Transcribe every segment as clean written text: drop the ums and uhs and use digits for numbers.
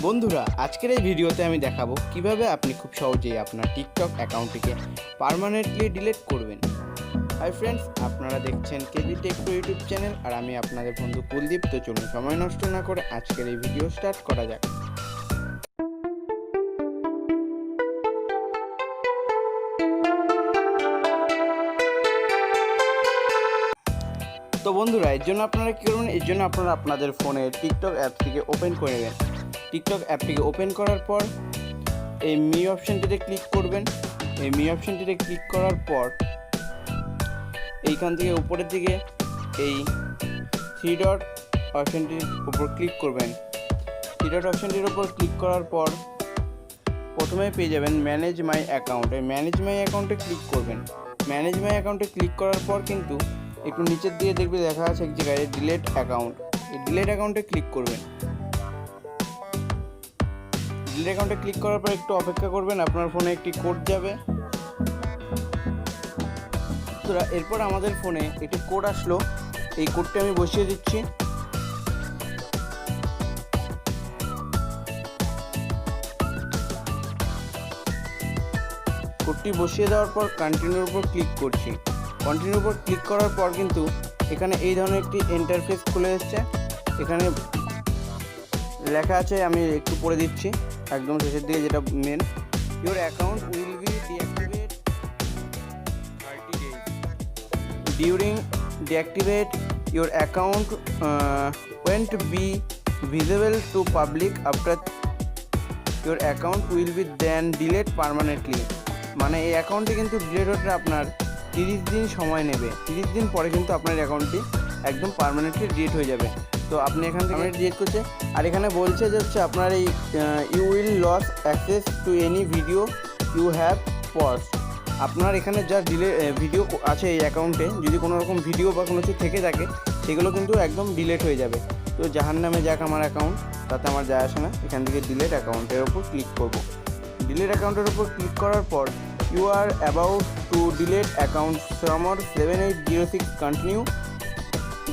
বন্ধুরা আজকের এই ভিডিওতে আমি দেখাবো কিভাবে আপনি খুব সহজেই আপনার টিকটক অ্যাকাউন্টটিকে পার্মানেন্টলি ডিলিট করবেন। হাই ফ্রেন্ডস, আপনারা দেখছেন কেবি টেক প্রো ইউটিউব চ্যানেল আর আমি আপনাদের বন্ধু কুলদীপ। তো চলুন সময় নষ্ট না করে আজকের এই ভিডিও স্টার্ট করা যাক। তো বন্ধুরা এর জন্য আপনারা কী করবেন, এর জন্য আপনারা আপনাদের ফোনে টিকটক অ্যাপটিকে ওপেন করে নেবেন। টিকটক অ্যাপটিকে ওপেন করার পর এই মি অপশানটিতে ক্লিক করবেন। এই মি অপশানটিতে ক্লিক করার পর এইখান থেকে উপরের দিকে এই থ্রি ডট অপশানটির উপর ক্লিক করবেন। থ্রি ডট অপশানটির উপর ক্লিক করার পর প্রথমে পেয়ে যাবেন ম্যানেজ মাই অ্যাকাউন্ট। এই ম্যানেজ মাই অ্যাকাউন্টে ক্লিক করবেন। ম্যানেজ মাই অ্যাকাউন্টে ক্লিক করার পর কিন্তু একটু নিচের দিকে দেখবে লেখা আছে এক জায়গায় ডিলেট অ্যাকাউন্ট। এই ডিলেট অ্যাকাউন্টে ক্লিক করবেন। ডিলেট অ্যাকাউন্টে ক্লিক করার পর একটু অপেক্ষা করবেন, আপনার ফোনে একটি কোড যাবে। তো এরপর আমাদের ফোনে একটি কোড আসলো, এই কোডটি আমি বসিয়ে দিচ্ছি। কোডটি বসিয়ে দেওয়ার পর কন্টিনিউর উপর ক্লিক করছি। কন্টিনিউর উপর ক্লিক করার পর কিন্তু এখানে এই ধরনের একটি ইন্টারফেস খুলে এসছে। এখানে লেখা আছে, আমি একটু পড়ে দিচ্ছি একদম শেষের দিকে, যেটা main. Your account will be deactivate 30 days during deactivate your account won't be visible to public after your account will be then delete permanently. মানে এই অ্যাকাউন্টটি কিন্তু ডিলেট হতে আপনার 30 দিন সময় নেবে। 30 দিন পরে কিন্তু আপনার অ্যাকাউন্টটি একদম পার্মানেন্টলি ডিলিট হয়ে যাবে। তো আপনি এখান থেকে ডিলিট করছে, আর এখানে বলছে যে হচ্ছে আপনার এই you will lose access to any video you have paused. আপনার এখানে যা ভিডিও আছে এই অ্যাকাউন্টে, যদি কোনো রকম ভিডিও বা কোনো কিছু থেকে থাকে সেগুলো কিন্তু একদম ডিলিট হয়ে যাবে। তো জাহার নামে যাক আমার অ্যাকাউন্ট, তাতে আমার যায় আসে না। এখান থেকে ডিলিট অ্যাকাউন্টের ওপর ক্লিক করব। ডিলিট অ্যাকাউন্টের ওপর ক্লিক করার পর you are about to delete account সামার 7806 কন্টিনিউ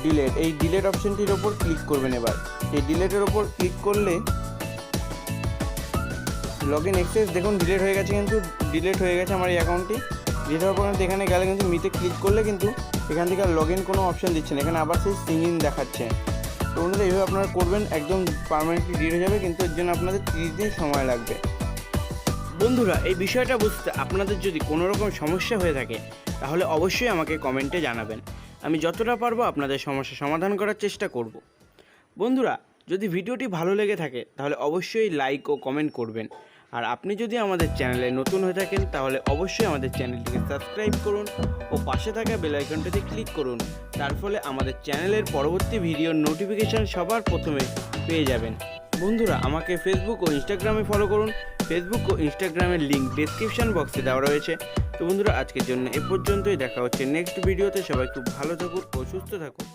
ডিলেট। এই ডিলেট অপশানটির ওপর ক্লিক করবেন। এবার এই ডিলেটের ওপর ক্লিক করলে লগ ইন অ্যাক্সেস দেখুন ডিলেট হয়ে গেছে, কিন্তু ডিলেট হয়ে গেছে আমার এই অ্যাকাউন্টটি। ডিলেট হওয়ার পর এখানে গেলে কিন্তু মিতে ক্লিক করলে কিন্তু এখান থেকে আর লগ ইন কোনো অপশান দিচ্ছে না, এখানে আবার সেই সিং ইন দেখাচ্ছে। তো বন্ধুরা এইভাবে আপনারা করবেন, একদম পার্মানেন্টলি ডিলিট হয়ে যাবে, কিন্তু এর জন্য আপনাদের 30 দিন সময় লাগবে। বন্ধুরা এই বিষয়টা বুঝতে আপনাদের যদি কোনো রকম সমস্যা হয়ে থাকে তাহলে অবশ্যই আমাকে কমেন্টে জানাবেন। আমি যতটা পারবো আপনাদের সমস্যা সমাধান করার চেষ্টা করব। বন্ধুরা যদি ভিডিওটি ভালো লেগে থাকে তাহলে অবশ্যই লাইক ও কমেন্ট করবেন। আর আপনি যদি আমাদের চ্যানেলে নতুন হয়ে থাকেন তাহলে অবশ্যই আমাদের চ্যানেলটিকে সাবস্ক্রাইব করুন ও পাশে থাকা বেল আইকনটিতে ক্লিক করুন। তার ফলে আমাদের চ্যানেলের পরবর্তী ভিডিওর নোটিফিকেশান সবার প্রথমে পেয়ে যাবেন। বন্ধুরা আমাকে ফেসবুক ও ইনস্টাগ্রামে ফলো করুন। ফেসবুক ও ইনস্টাগ্রামের লিঙ্ক ডেসক্রিপশন বক্সে দেওয়া রয়েছে। তো বন্ধুরা আজকের জন্য এ পর্যন্তই, দেখা হচ্ছে নেক্সট ভিডিওতে। সবাই খুব ভালো থাকুন ও সুস্থ থাকুন।